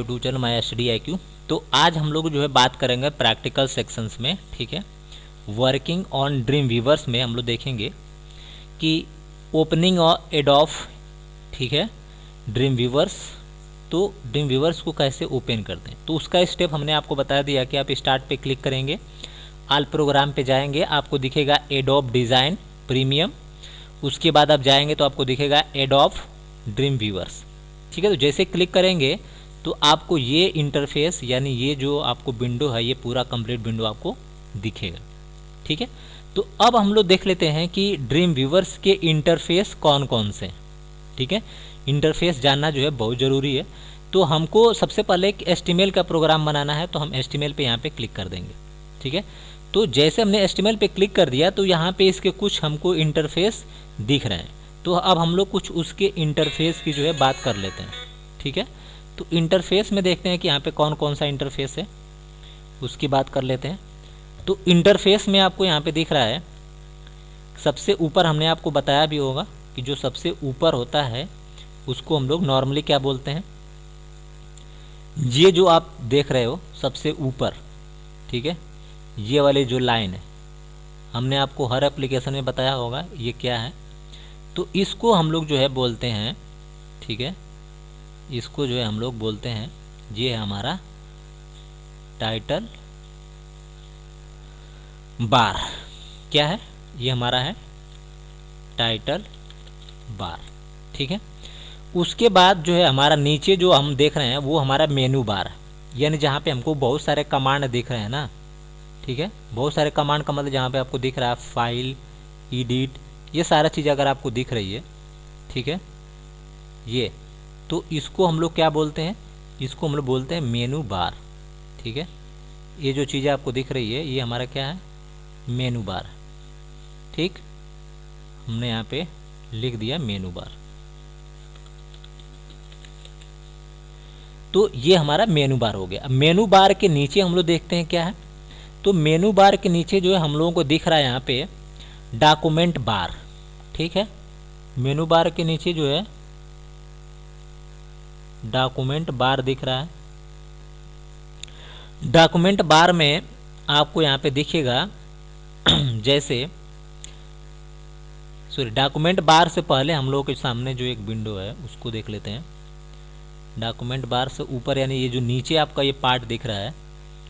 YouTube channel my study IQ। तो आज हम लोग जो है बात करेंगे प्रैक्टिकल सेक्शंस में, ठीक है। वर्किंग ऑन ड्रीम वीवर्स में हम लोग देखेंगे कि ओपनिंग और एड ऑफ, ठीक है, ड्रीम वीवर्स। तो ड्रीम वीवर्स को कैसे ओपन करते हैं, तो उसका स्टेप हमने आपको बता दिया कि आप स्टार्ट पे क्लिक करेंगे, ऑल प्रोग्राम पे जाएंगे, आपको दिखेगा एडोब डिज़ाइन प्रीमियम। उसके बाद आप जाएंगे तो आपको दिखेगा एडोब ड्रीम वीवर्स, ठीक है। तो जैसे क्लिक करेंगे तो आपको ये इंटरफेस यानी ये जो आपको विंडो है ये पूरा कंप्लीट विंडो आपको दिखेगा, ठीक है। तो अब हम लोग देख लेते हैं कि ड्रीम व्यूवर्स के इंटरफेस कौन कौन से, ठीक है। इंटरफेस जानना जो है बहुत ज़रूरी है। तो हमको सबसे पहले एक HTML का प्रोग्राम बनाना है, तो हम HTML पे यहाँ पे क्लिक कर देंगे, ठीक है। तो जैसे हमने HTML पे क्लिक कर दिया तो यहाँ पे इसके कुछ हमको इंटरफेस दिख रहे हैं। तो अब हम लोग कुछ उसके इंटरफेस की जो है बात कर लेते हैं, ठीक है। तो इंटरफेस में देखते हैं कि यहाँ पे कौन कौन सा इंटरफेस है, उसकी बात कर लेते हैं। तो इंटरफेस में आपको यहाँ पे दिख रहा है, सबसे ऊपर हमने आपको बताया भी होगा कि जो सबसे ऊपर होता है उसको हम लोग नॉर्मली क्या बोलते हैं, ये जो आप देख रहे हो सबसे ऊपर, ठीक है, ये वाली जो लाइन है, हमने आपको हर एप्लीकेशन में बताया होगा ये क्या है। तो इसको हम लोग जो है बोलते हैं, ठीक है, इसको जो है हम लोग बोलते हैं, ये है हमारा टाइटल बार। क्या है ये, हमारा है टाइटल बार, ठीक है। उसके बाद जो है हमारा नीचे जो हम देख रहे हैं वो हमारा मेनू बार है, यानी जहाँ पे हमको बहुत सारे कमांड दिख रहे हैं ना, ठीक है। बहुत सारे कमांड का मतलब जहाँ पे आपको दिख रहा है फाइल, एडिट, ये सारा चीज़ अगर आपको दिख रही है, ठीक है, ये, तो इसको हम लोग क्या बोलते हैं, इसको हम लोग बोलते हैं मेनू बार, ठीक है। ये जो चीज़ें आपको दिख रही है ये हमारा क्या है, मेनू बार, ठीक। हमने यहाँ पे लिख दिया मेनू बार। तो ये हमारा मेनू बार हो गया। अब मेनू बार के नीचे हम लोग देखते हैं क्या है, तो मेनू बार के नीचे जो है हम लोगों को दिख रहा है यहाँ पे डॉक्यूमेंट बार, ठीक है। मेनू बार के नीचे जो है डॉक्यूमेंट बार दिख रहा है। डॉक्यूमेंट बार में आपको यहाँ पे दिखेगा जैसे, सॉरी, डॉक्यूमेंट बार से पहले हम लोगों के सामने जो एक विंडो है उसको देख लेते हैं। डॉक्यूमेंट बार से ऊपर यानी ये जो नीचे आपका ये पार्ट दिख रहा है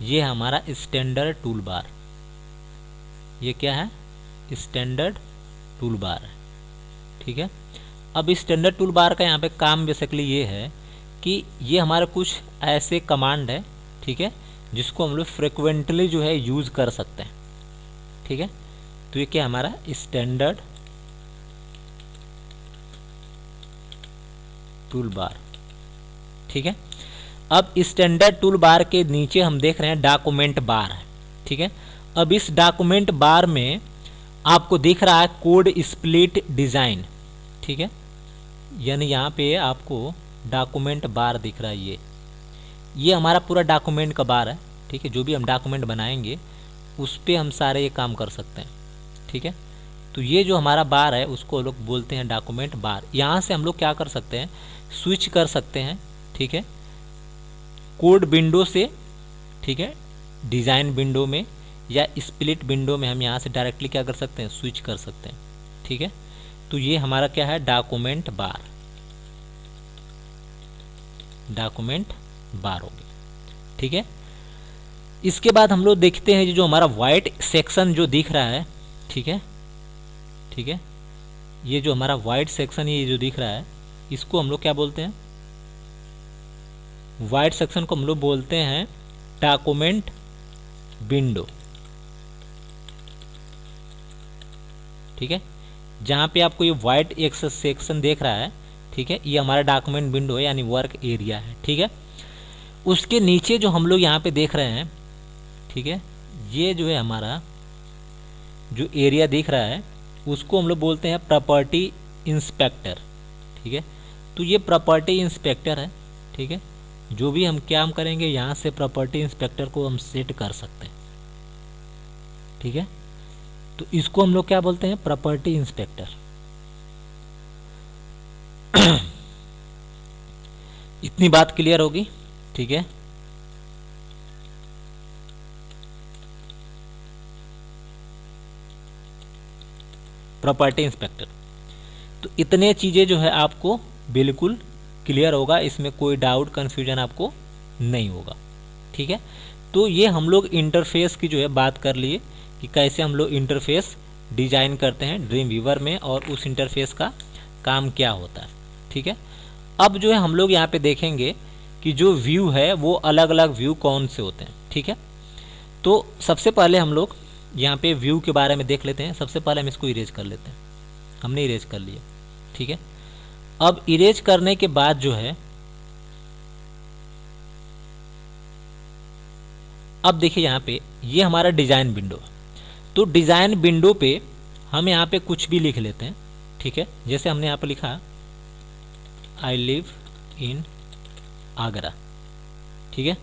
ये हमारा स्टैंडर्ड टूल बार। ये क्या है, स्टैंडर्ड टूल बार है, ठीक है। अब स्टैंडर्ड टूल बार का यहाँ पे काम बेसिकली ये है कि ये हमारे कुछ ऐसे कमांड है, ठीक है, जिसको हम लोग फ्रिक्वेंटली जो है यूज़ कर सकते हैं, ठीक है। तो ये क्या हमारा स्टैंडर्ड टूल बार, ठीक है। अब स्टैंडर्ड टूल बार के नीचे हम देख रहे हैं डॉक्यूमेंट बार है, ठीक है। अब इस डॉक्यूमेंट बार में आपको दिख रहा है कोड स्प्लिट डिज़ाइन, ठीक है, यानी यहाँ पे आपको डॉक्यूमेंट बार दिख रहा है। ये हमारा पूरा डॉक्यूमेंट का बार है, ठीक है। जो भी हम डॉक्यूमेंट बनाएंगे उस पर हम सारे ये काम कर सकते हैं, ठीक है। तो ये जो हमारा बार है उसको लोग बोलते हैं डॉक्यूमेंट बार। यहाँ से हम लोग क्या कर सकते हैं, स्विच कर सकते हैं, ठीक है, कोड विंडो से, ठीक है, डिज़ाइन विंडो में या स्प्लिट विंडो में हम यहाँ से डायरेक्टली क्या कर सकते हैं, स्विच कर सकते हैं, ठीक है। तो ये हमारा क्या है, डॉक्यूमेंट बार, डॉक्यूमेंट बार हो गया, ठीक है। इसके बाद हम लोग देखते हैं जो हमारा वाइट सेक्शन जो दिख रहा है, ठीक है, ठीक है, ये जो हमारा वाइट सेक्शन ये जो दिख रहा है इसको हम लोग क्या बोलते हैं, वाइट सेक्शन को हम लोग बोलते हैं डॉक्यूमेंट विंडो, ठीक है। जहाँ पे आपको ये वाइट एक सेक्शन देख रहा है, ठीक है, ये हमारा डॉक्यूमेंट विंडो है यानी वर्क एरिया है, ठीक है। उसके नीचे जो हम लोग यहाँ पे देख रहे हैं, ठीक है, ये जो है हमारा जो एरिया दिख रहा है उसको हम लोग बोलते हैं प्रॉपर्टी इंस्पेक्टर, ठीक है। तो ये प्रॉपर्टी इंस्पेक्टर है, ठीक है। जो भी हम काम करेंगे यहाँ से प्रॉपर्टी इंस्पेक्टर को हम सेट कर सकते हैं, ठीक है। तो इसको हम लोग क्या बोलते हैं, प्रॉपर्टी इंस्पेक्टर। इतनी बात क्लियर होगी। ठीक है। Property inspector. तो इतने चीज़ें जो है आपको बिल्कुल क्लियर होगा, इसमें कोई डाउट कन्फ्यूजन आपको नहीं होगा, ठीक है। तो ये हम लोग इंटरफेस की जो है बात कर लिए कि कैसे हम लोग इंटरफेस डिजाइन करते हैं ड्रीम वीवर में और उस इंटरफेस का काम क्या होता है, ठीक है। अब जो है हम लोग यहाँ पे देखेंगे कि जो व्यू है वो अलग अलग व्यू कौन से होते हैं, ठीक है। तो सबसे पहले हम लोग यहाँ पे व्यू के बारे में देख लेते हैं। सबसे पहले हम इसको इरेज कर लेते हैं। हमने इरेज कर लिया, ठीक है। अब इरेज करने के बाद जो है, अब देखिए यहाँ पे ये हमारा डिज़ाइन विंडो है। तो डिज़ाइन विंडो पे हम यहाँ पे कुछ भी लिख लेते हैं, ठीक है। जैसे हमने यहाँ पे लिखा आई लिव इन आगरा, ठीक है।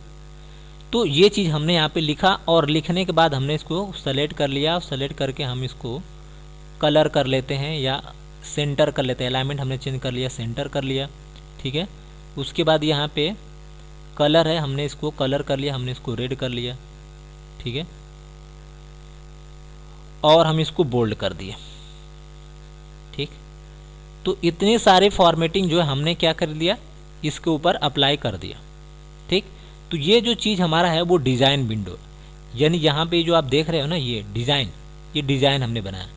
तो ये चीज़ हमने यहाँ पे लिखा और लिखने के बाद हमने इसको सेलेक्ट कर लिया। सेलेक्ट करके हम इसको कलर कर लेते हैं या सेंटर कर लेते हैं। अलाइनमेंट हमने चेंज कर लिया, सेंटर कर लिया, ठीक है। उसके बाद यहाँ पे कलर है, हमने इसको कलर कर लिया, हमने इसको रेड कर लिया, ठीक है। और हम इसको बोल्ड कर दिए, ठीक। तो इतने सारे फॉर्मेटिंग जो है हमने क्या कर दिया, इसके ऊपर अप्लाई कर दिया, ठीक। तो ये जो चीज़ हमारा है वो डिज़ाइन विंडो, यानी यहाँ पे जो आप देख रहे हो ना ये डिज़ाइन, ये डिज़ाइन हमने बनाया।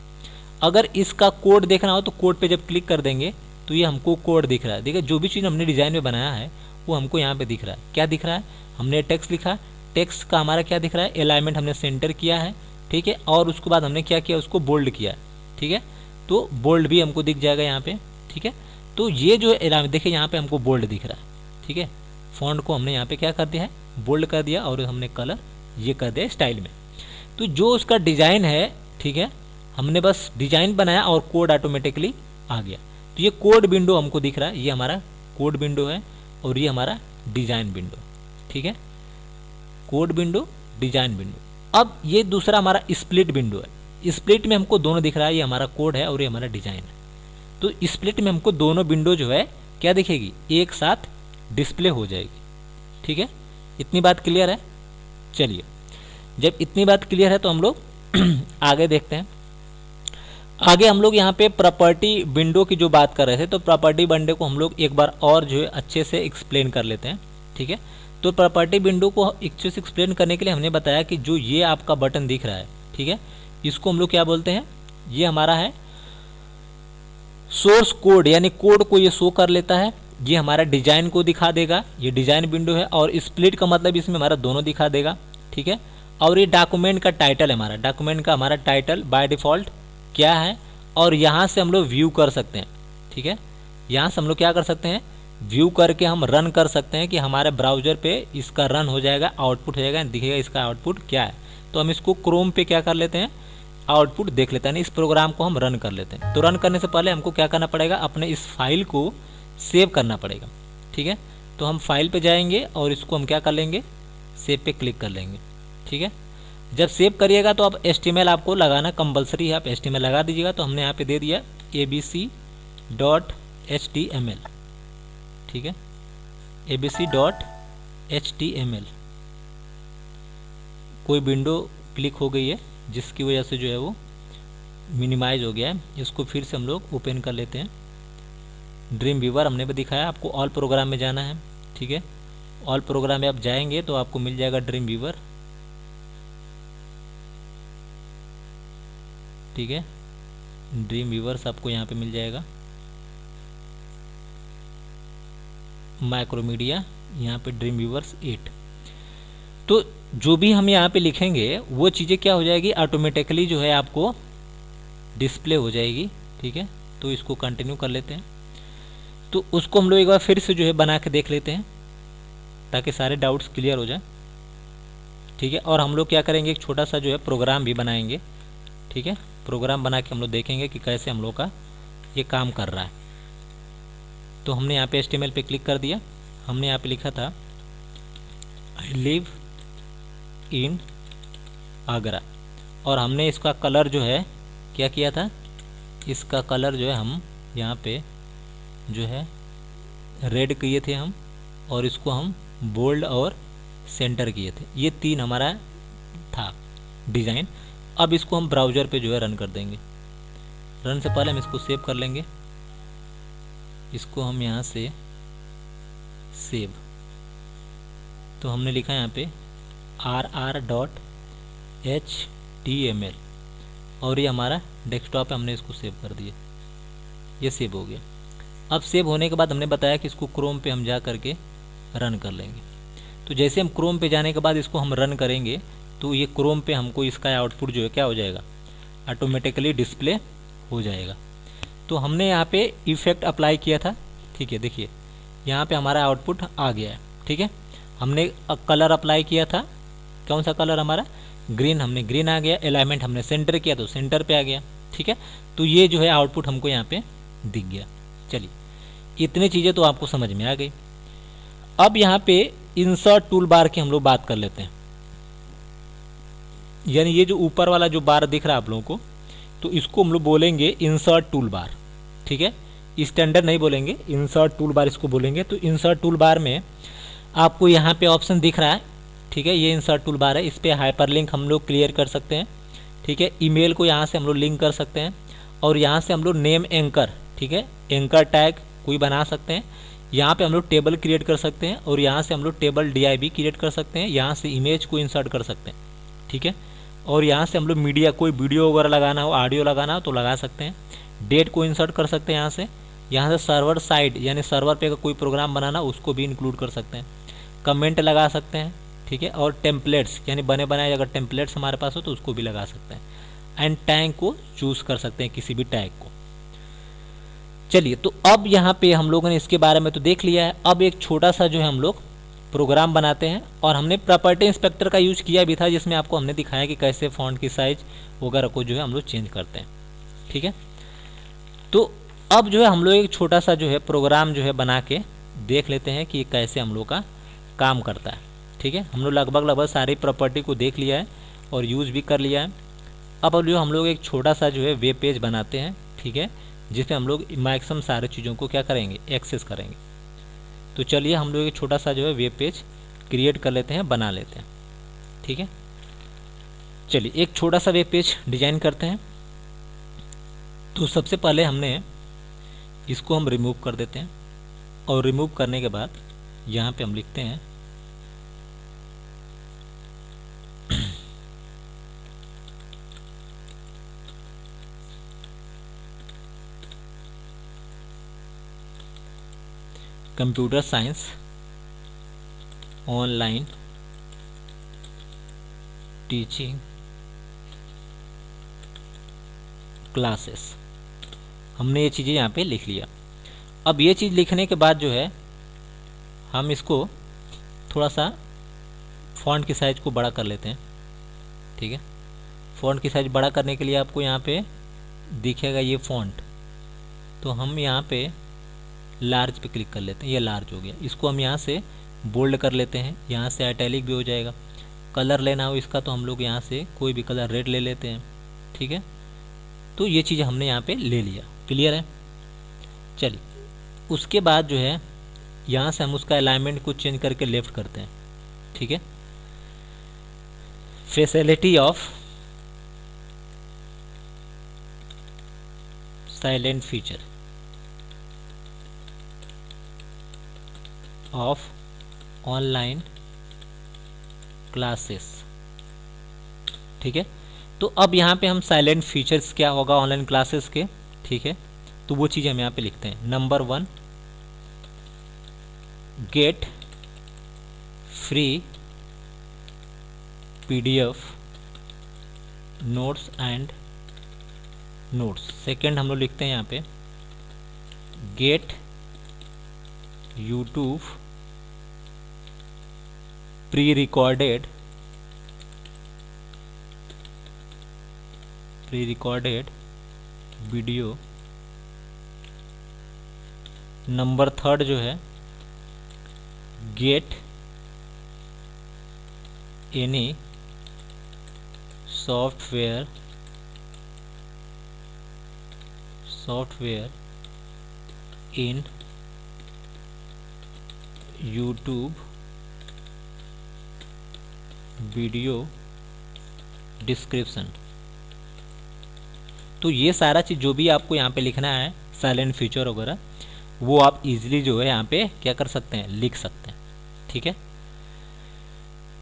अगर इसका कोड देखना हो तो कोड पे जब क्लिक कर देंगे तो ये हमको कोड दिख रहा है। देखिए जो भी चीज़ हमने डिज़ाइन में बनाया है वो हमको यहाँ पे दिख रहा है। क्या दिख रहा है, हमने टेक्स्ट लिखा, टेक्स्ट का हमारा क्या दिख रहा है, अलाइनमेंट हमने सेंटर किया है, ठीक है। और उसके बाद हमने क्या किया, उसको बोल्ड किया, ठीक है। तो बोल्ड भी हमको दिख जाएगा यहाँ पे, ठीक है। तो ये जो अलाइनमेंट देखिए यहाँ पे हमको बोल्ड दिख रहा है, ठीक है। फॉन्ट को हमने यहाँ पे क्या कर दिया है, बोल्ड कर दिया और हमने कलर ये कर दिया स्टाइल में। तो जो उसका डिज़ाइन है, ठीक है, हमने बस डिज़ाइन बनाया और कोड ऑटोमेटिकली आ गया। तो ये कोड विंडो हमको दिख रहा है, ये हमारा कोड विंडो है और ये हमारा डिज़ाइन विंडो, ठीक है। Code window, design window. अब ये दूसरा हमारा स्प्लिट विंडो है। स्प्लिट में हमको दोनों दिख रहा है, ये हमारा कोड है और ये हमारा डिज़ाइन है। तो स्प्लिट में हमको दोनों विंडो जो है क्या दिखेगी, एक साथ डिस्प्ले हो जाएगी, ठीक है। इतनी बात क्लियर है। चलिए जब इतनी बात क्लियर है तो हम लोग आगे देखते हैं। आगे हम लोग यहाँ पे प्रॉपर्टी विंडो की जो बात कर रहे थे, तो प्रॉपर्टी विंडो को हम लोग एक बार और जो है अच्छे से एक्सप्लेन कर लेते हैं, ठीक है। तो प्रॉपर्टी विंडो को अच्छे से एक्सप्लेन करने के लिए हमने बताया कि जो ये आपका बटन दिख रहा है, ठीक है, इसको हम लोग क्या बोलते हैं, ये हमारा है सोर्स कोड, यानी कोड को ये शो कर लेता है। ये हमारा डिज़ाइन को दिखा देगा, ये डिज़ाइन विंडो है। और स्प्लिट का मतलब इसमें हमारा दोनों दिखा देगा, ठीक है। और ये डॉक्यूमेंट का टाइटल है, हमारा डॉक्यूमेंट का हमारा टाइटल बाय डिफ़ॉल्ट क्या है, और यहाँ से हम लोग व्यू कर सकते हैं, ठीक है। यहाँ से हम लोग क्या कर सकते हैं, व्यू करके हम रन कर सकते हैं कि हमारे ब्राउज़र पे इसका रन हो जाएगा, आउटपुट हो जाएगा, दिखेगा इसका आउटपुट क्या है। तो हम इसको क्रोम पे क्या कर लेते हैं, आउटपुट देख लेते हैं, इस प्रोग्राम को हम रन कर लेते हैं। तो रन करने से पहले हमको क्या करना पड़ेगा, अपने इस फाइल को सेव करना पड़ेगा, ठीक है। तो हम फाइल पे जाएंगे और इसको हम क्या कर लेंगे, सेव पे क्लिक कर लेंगे, ठीक है। जब सेव करिएगा तो अब HTML आपको लगाना कंपलसरी है, आप HTML लगा दीजिएगा। तो हमने यहाँ पे दे दिया abc.html, ठीक है, abc.html। कोई विंडो क्लिक हो गई है जिसकी वजह से जो है वो मिनिमाइज हो गया है। इसको फिर से हम लोग ओपन कर लेते हैं। ड्रीम वीवर हमने भी दिखाया, आपको ऑल प्रोग्राम में जाना है, ठीक है। ऑल प्रोग्राम में आप जाएंगे तो आपको मिल जाएगा ड्रीम वीवर, ठीक है। ड्रीम वीवर्स आपको यहाँ पे मिल जाएगा। माइक्रोमीडिया, यहाँ पे ड्रीम वीवर्स 8। तो जो भी हम यहाँ पे लिखेंगे वो चीज़ें क्या हो जाएगी, ऑटोमेटिकली जो है आपको डिस्प्ले हो जाएगी, ठीक है। तो इसको कंटिन्यू कर लेते हैं। तो उसको हम लोग एक बार फिर से जो है बना के देख लेते हैं ताकि सारे डाउट्स क्लियर हो जाए, ठीक है। और हम लोग क्या करेंगे, एक छोटा सा जो है प्रोग्राम भी बनाएंगे, ठीक है। प्रोग्राम बना के हम लोग देखेंगे कि कैसे हम लोग का ये काम कर रहा है। तो हमने यहाँ पे HTML पे क्लिक कर दिया। हमने यहाँ पे लिखा था आई लिव इन आगरा, और हमने इसका कलर जो है क्या किया था, इसका कलर जो है हम यहाँ पे जो है रेड किए थे हम, और इसको हम बोल्ड और सेंटर किए थे। ये 3 हमारा था डिज़ाइन। अब इसको हम ब्राउज़र पे जो है रन कर देंगे। रन से पहले हम इसको सेव कर लेंगे। इसको हम यहाँ से सेव, तो हमने लिखा यहाँ पे rr.html और ये हमारा डेस्कटॉप पे हमने इसको सेव कर दिया। ये सेव हो गया। अब सेव होने के बाद हमने बताया कि इसको क्रोम पे हम जा करके रन कर लेंगे। तो जैसे हम क्रोम पे जाने के बाद इसको हम रन करेंगे तो ये क्रोम पे हमको इसका आउटपुट जो है क्या हो जाएगा, ऑटोमेटिकली डिस्प्ले हो जाएगा। तो हमने यहाँ पे इफ़ेक्ट अप्लाई किया था, ठीक है। देखिए यहाँ पे हमारा आउटपुट आ गया है, ठीक है। हमने कलर अप्लाई किया था, कौन सा कलर हमारा, ग्रीन, हमने ग्रीन आ गया। अलाइनमेंट हमने सेंटर किया तो सेंटर पे आ गया, ठीक है। तो ये जो है आउटपुट हमको यहाँ पे दिख गया। चलिए इतनी चीज़ें तो आपको समझ में आ गई। अब यहाँ पे इंसर्ट टूल बार की हम लोग बात कर लेते हैं। यानी ये जो ऊपर वाला जो बार दिख रहा है आप लोगों को, तो इसको हम लोग बोलेंगे इंसर्ट टूल बार, ठीक है। स्टैंडर्ड नहीं बोलेंगे, इंसर्ट टूल बार इसको बोलेंगे। तो इंसर्ट टूल बार में आपको यहाँ पे ऑप्शन दिख रहा है, ठीक है। ये इंसर्ट टूल बार है, इस पर हाइपरलिंक हम लोग क्लियर कर सकते हैं, ठीक है। ईमेल को यहाँ से हम लोग लिंक कर सकते हैं और यहाँ से हम लोग नेम एंकर, ठीक है, एंकर टैग कोई बना सकते हैं। यहाँ पे हम लोग टेबल क्रिएट कर सकते हैं और यहाँ से हम लोग टेबल DIV क्रिएट कर सकते हैं। यहाँ से इमेज को इंसर्ट कर सकते हैं, ठीक है। और यहाँ से हम लोग मीडिया, कोई वीडियो वगैरह लगाना हो, ऑडियो लगाना हो तो लगा सकते हैं। डेट को इंसर्ट कर सकते हैं यहाँ से सर्वर साइड यानी सर्वर पे कोई प्रोग्राम बनाना उसको भी इंक्लूड कर सकते हैं। कमेंट लगा सकते हैं, ठीक है। और टेम्पलेट्स यानी बने बनाए अगर टेम्पलेट्स हमारे पास हो तो उसको भी लगा सकते हैं। एंड टैग को चूज़ कर सकते हैं, किसी भी टैग को। चलिए तो अब यहाँ पे हम लोगों ने इसके बारे में तो देख लिया है। अब एक छोटा सा जो है हम लोग प्रोग्राम बनाते हैं और हमने प्रॉपर्टी इंस्पेक्टर का यूज किया भी था, जिसमें आपको हमने दिखाया कि कैसे फ़ॉन्ट की साइज वगैरह को जो है हम लोग चेंज करते हैं, ठीक है। तो अब जो है हम लोग एक छोटा सा जो है प्रोग्राम जो है बना के देख लेते हैं कि ये कैसे हम लोग का काम करता है, ठीक है। हम लोग लगभग सारी प्रॉपर्टी को देख लिया है और यूज़ भी कर लिया है। अब जो हम लोग एक छोटा सा जो है वेब पेज बनाते हैं, ठीक है, जिसमें हम लोग मैक्सिमम सारी चीज़ों को क्या करेंगे, एक्सेस करेंगे। तो चलिए हम लोग एक छोटा सा जो है वेब पेज क्रिएट कर लेते हैं, बना लेते हैं, ठीक है। चलिए एक छोटा सा वेब पेज डिजाइन करते हैं। तो सबसे पहले हमने इसको हम रिमूव कर देते हैं और रिमूव करने के बाद यहाँ पे हम लिखते हैं computer science online teaching classes. हमने ये चीज़ें यहाँ पे लिख लिया। अब ये चीज़ लिखने के बाद जो है हम इसको थोड़ा सा फ़ॉन्ट की साइज़ को बड़ा कर लेते हैं, ठीक है। फ़ॉन्ट की साइज़ बड़ा करने के लिए आपको यहाँ पे दिखेगा ये फ़ॉन्ट, तो हम यहाँ पे लार्ज पे क्लिक कर लेते हैं। ये लार्ज हो गया। इसको हम यहाँ से बोल्ड कर लेते हैं, यहाँ से इटैलिक भी हो जाएगा। कलर लेना हो इसका तो हम लोग यहाँ से कोई भी कलर रेड ले लेते हैं, ठीक है। तो ये चीज़ हमने यहाँ पे ले लिया, क्लियर है। चलिए उसके बाद जो है यहाँ से हम उसका अलाइनमेंट को चेंज करके लेफ्ट करते हैं, ठीक है। Facility of silent feature of online classes, ठीक है। तो अब यहाँ पे हम साइलेंट फीचर्स क्या होगा ऑनलाइन क्लासेस के, ठीक है। तो वो चीज़ हम यहाँ पे लिखते हैं। Number 1, get free PDF notes and notes. Second हम लोग लिखते हैं यहाँ पे get YouTube pre recorded video. Number 3 जो है get any software in YouTube video description. तो ये सारा चीज़ जो भी आपको यहाँ पे लिखना है, साइलेंट फीचर वगैरह, वो आप इजीली जो है यहाँ पे क्या कर सकते हैं, लिख सकते हैं। ठीक है,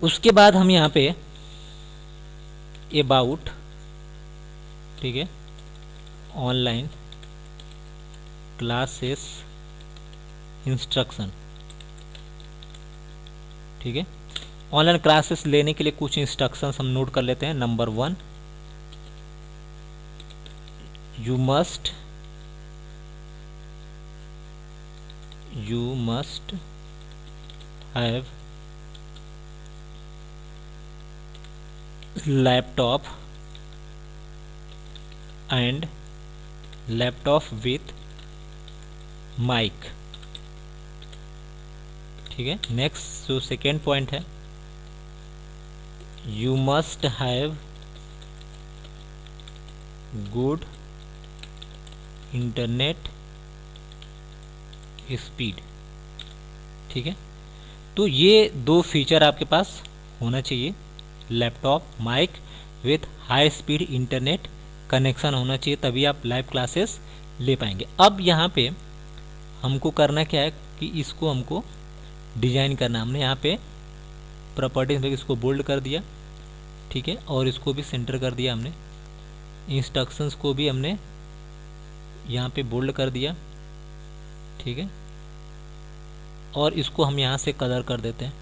उसके बाद हम यहाँ पे अबाउट, ठीक है, ऑनलाइन क्लासेस इंस्ट्रक्शन। ठीक है, ऑनलाइन क्लासेस लेने के लिए कुछ इंस्ट्रक्शंस हम नोट कर लेते हैं। Number 1, you must have laptop and laptop with mic. ठीक है, नेक्स्ट जो सेकेंड पॉइंट है, you must have good internet speed. ठीक है, तो ये 2 फीचर आपके पास होना चाहिए, laptop, mic with high speed internet connection होना चाहिए, तभी आप लाइव क्लासेस ले पाएंगे। अब यहाँ पे हमको करना क्या है कि इसको हमको डिजाइन करना। हमने यहाँ पे प्रॉपर्टीज में इसको बोल्ड कर दिया, ठीक है, और इसको भी सेंटर कर दिया हमने। इंस्ट्रक्शंस को भी हमने यहाँ पे बोल्ड कर दिया, ठीक है, और इसको हम यहाँ से कलर कर देते हैं,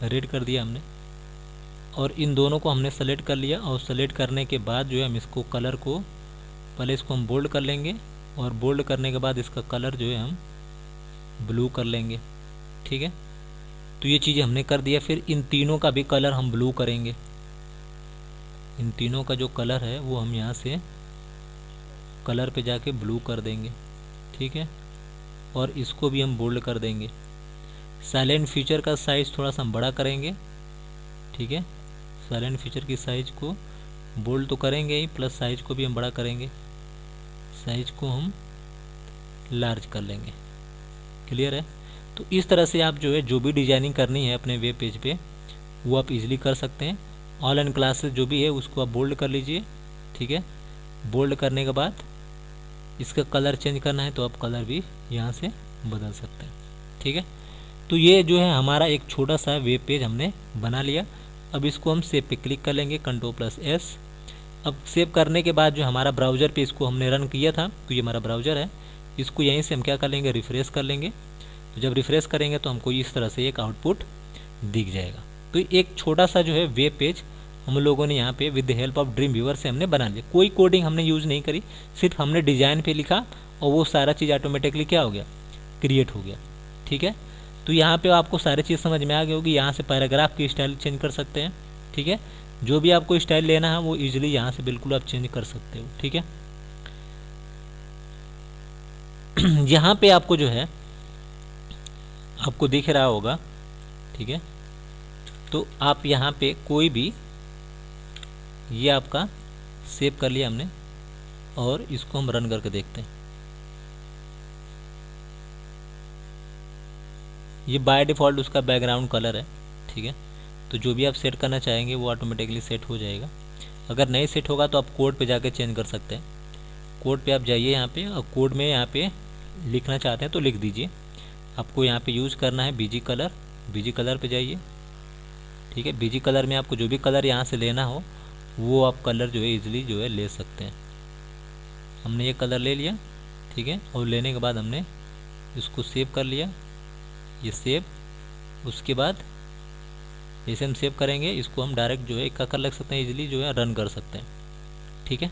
रेड कर दिया हमने। और इन दोनों को हमने सेलेक्ट कर लिया, और सेलेक्ट करने के बाद जो है हम इसको कलर को पहले इसको हम बोल्ड कर लेंगे, और बोल्ड करने के बाद इसका कलर जो है हम ब्लू कर लेंगे। ठीक है, तो ये चीज़ें हमने कर दिया। फिर इन तीनों का भी कलर हम ब्लू करेंगे। इन तीनों का जो कलर है वो हम यहाँ से कलर पे जाके ब्लू कर देंगे। ठीक है, और इसको भी हम बोल्ड कर देंगे। साइलेंट फीचर का साइज़ थोड़ा सा हम बड़ा करेंगे। ठीक है, साइलेंट फीचर की साइज़ को बोल्ड तो करेंगे ही, प्लस साइज़ को भी हम बड़ा करेंगे। साइज़ को हम लार्ज कर लेंगे। क्लियर है? तो इस तरह से आप जो है जो भी डिजाइनिंग करनी है अपने वेब पेज पे वो आप इजीली कर सकते हैं। ऑनलाइन क्लासेस जो भी है उसको आप बोल्ड कर लीजिए। ठीक है, बोल्ड करने के बाद इसका कलर चेंज करना है तो आप कलर भी यहाँ से बदल सकते हैं। ठीक है, तो ये जो है हमारा एक छोटा सा वेब पेज हमने बना लिया। अब इसको हम सेव पे क्लिक कर लेंगे, Ctrl+S। अब सेव करने के बाद जो हमारा ब्राउज़र पे इसको हमने रन किया था, तो ये हमारा ब्राउज़र है, इसको यहीं से हम क्या कर लेंगे, रिफ़्रेश कर लेंगे। तो जब रिफ़्रेश करेंगे तो हमको इस तरह से एक आउटपुट दिख जाएगा। तो एक छोटा सा जो है वेब पेज हम लोगों ने यहाँ पे with the help of dream viewer से हमने बना लिया। कोई कोडिंग हमने यूज़ नहीं करी, सिर्फ हमने डिज़ाइन पे लिखा और वो सारा चीज़ ऑटोमेटिकली क्या हो गया, क्रिएट हो गया। ठीक है, तो यहाँ पे आपको सारी चीज़ समझ में आ गई होगी। यहाँ से पैराग्राफ की स्टाइल चेंज कर सकते हैं। ठीक है, जो भी आपको स्टाइल लेना है वो ईजिली यहाँ से बिल्कुल आप चेंज कर सकते हो। ठीक है, यहाँ पे आपको जो है आपको दिख रहा होगा। ठीक है, तो आप यहाँ पे कोई भी, ये आपका सेव कर लिया हमने और इसको हम रन करके देखते हैं। ये बाय डिफ़ॉल्ट उसका बैकग्राउंड कलर है। ठीक है, तो जो भी आप सेट करना चाहेंगे वो ऑटोमेटिकली सेट हो जाएगा। अगर नहीं सेट होगा तो आप कोड पे जाके चेंज कर सकते हैं। कोड पे आप जाइए यहाँ पे, और कोड में यहाँ पे लिखना चाहते हैं तो लिख दीजिए। आपको यहाँ पे यूज़ करना है बीजी कलर। बीजी कलर पे जाइए। ठीक है, बीजी कलर में आपको जो भी कलर यहाँ से लेना हो वो आप कलर जो है ईजिली जो है ले सकते हैं। हमने ये कलर ले लिया। ठीक है, और लेने के बाद हमने इसको सेव कर लिया। ये सेव, उसके बाद जैसे हम सेव करेंगे इसको हम डायरेक्ट जो है एक कर लग सकते हैं, इजीली जो है रन कर सकते हैं। ठीक है,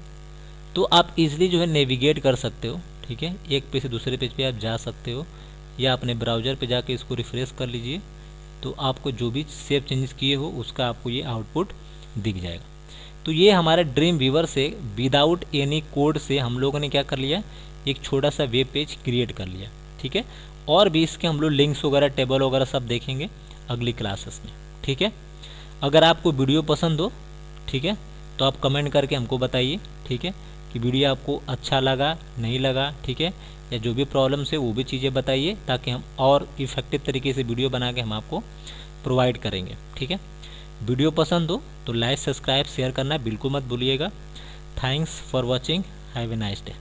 तो आप इजीली जो है नेविगेट कर सकते हो। ठीक है, एक पेज से दूसरे पेज पे आप जा सकते हो, या अपने ब्राउज़र पे जाके इसको रिफ़्रेश कर लीजिए तो आपको जो भी सेव चेंजेस किए हो उसका आपको ये आउटपुट दिख जाएगा। तो ये हमारे ड्रीम व्यूअर से विदाउट एनी कोड से हम लोगों ने क्या कर लिया, एक छोटा सा वेब पेज क्रिएट कर लिया। ठीक है, और भी इसके हम लोग लिंक्स वगैरह, टेबल वगैरह सब देखेंगे अगली क्लासेस में। ठीक है, अगर आपको वीडियो पसंद हो, ठीक है, तो आप कमेंट करके हमको बताइए। ठीक है, कि वीडियो आपको अच्छा लगा, नहीं लगा। ठीक है, या जो भी प्रॉब्लम्स है वो भी चीज़ें बताइए, ताकि हम और इफ़ेक्टिव तरीके से वीडियो बना के हम आपको प्रोवाइड करेंगे। ठीक है, वीडियो पसंद हो तो लाइक, सब्सक्राइब, शेयर करना बिल्कुल मत भूलिएगा। Thanks for watching, have a nice day.